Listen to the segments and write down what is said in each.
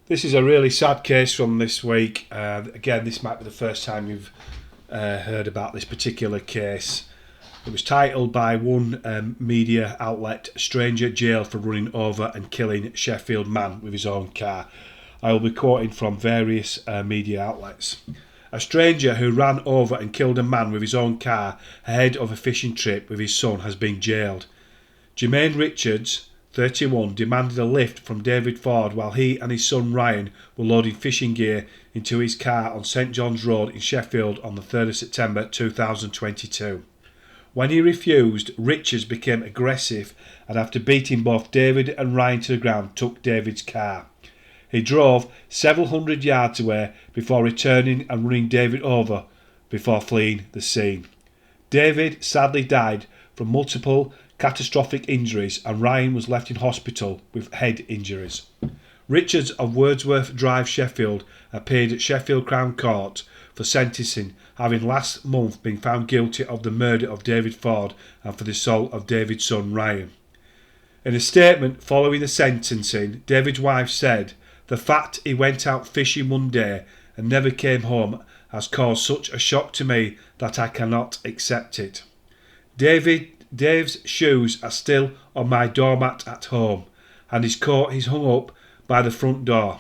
This is a really sad case from this week. Again, this might be the first time you've heard about this particular case. It was titled by one media outlet, "Stranger Jailed for Running Over and Killing Sheffield Man with His Own Car." I will be quoting from various media outlets. A stranger who ran over and killed a man with his own car ahead of a fishing trip with his son has been jailed. Jermaine Richards, 31, demanded a lift from David Ford while he and his son Ryan were loading fishing gear into his car on St John's Road in Sheffield on the 3rd of September 2022. When he refused, Richards became aggressive and after beating both David and Ryan to the ground, took David's car. He drove several hundred yards away before returning and running David over before fleeing the scene. David sadly died from multiple catastrophic injuries and Ryan was left in hospital with head injuries. Richards of Wordsworth Drive, Sheffield, appeared at Sheffield Crown Court for sentencing, having last month been found guilty of the murder of David Ford and for the assault of David's son Ryan. In a statement following the sentencing, David's wife said, "The fact he went out fishing one day and never came home has caused such a shock to me that I cannot accept it. Dave's shoes are still on my doormat at home and his coat is hung up by the front door.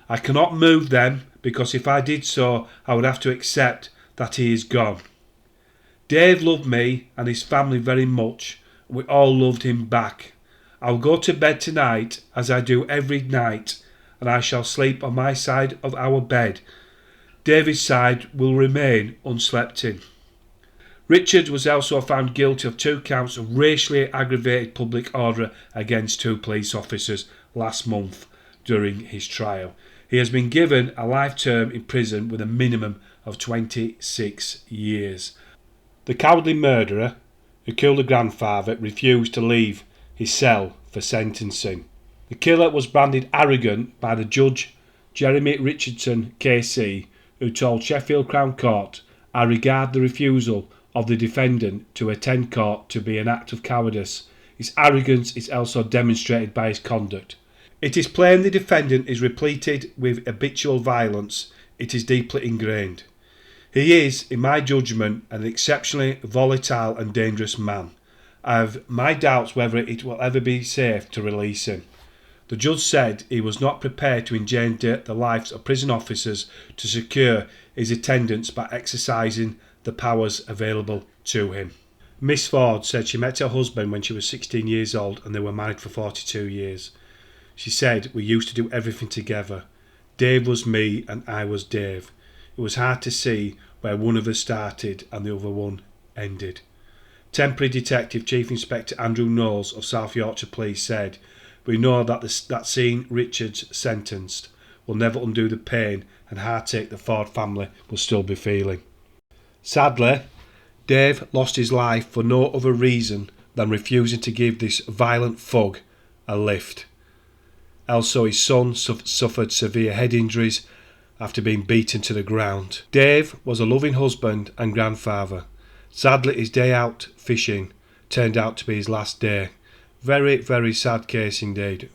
I cannot move them because if I did so I would have to accept that he is gone. Dave loved me and his family very much. We all loved him back. I will go to bed tonight as I do every night and I shall sleep on my side of our bed. David's side will remain unslept in." Richards was also found guilty of 2 counts of racially aggravated public order against 2 police officers last month during his trial. He has been given a life term in prison with a minimum of 26 years. The cowardly murderer who killed the grandfather refused to leave his cell for sentencing. The killer was branded arrogant by the judge Jermaine Richards, KC, who told Sheffield Crown Court, "I regard the refusal of the defendant to attend court to be an act of cowardice. His arrogance is also demonstrated by his conduct. It is plain the defendant is repleted with habitual violence. It is deeply ingrained. He is, in my judgment, an exceptionally volatile and dangerous man. I have my doubts whether it will ever be safe to release him." The judge said he was not prepared to endanger the lives of prison officers to secure his attendance by exercising the powers available to him. Miss Ford said she met her husband when she was 16 years old and they were married for 42 years. She said, "We used to do everything together. Dave was me and I was Dave. It was hard to see where one of us started and the other one ended." Temporary Detective Chief Inspector Andrew Knowles of South Yorkshire Police said, "We know that seeing Richards sentenced will never undo the pain and heartache the Ford family will still be feeling." Sadly, Dave lost his life for no other reason than refusing to give this violent thug a lift. Also, his son suffered severe head injuries after being beaten to the ground. Dave was a loving husband and grandfather. Sadly, his day out fishing turned out to be his last day. Very, very sad case indeed.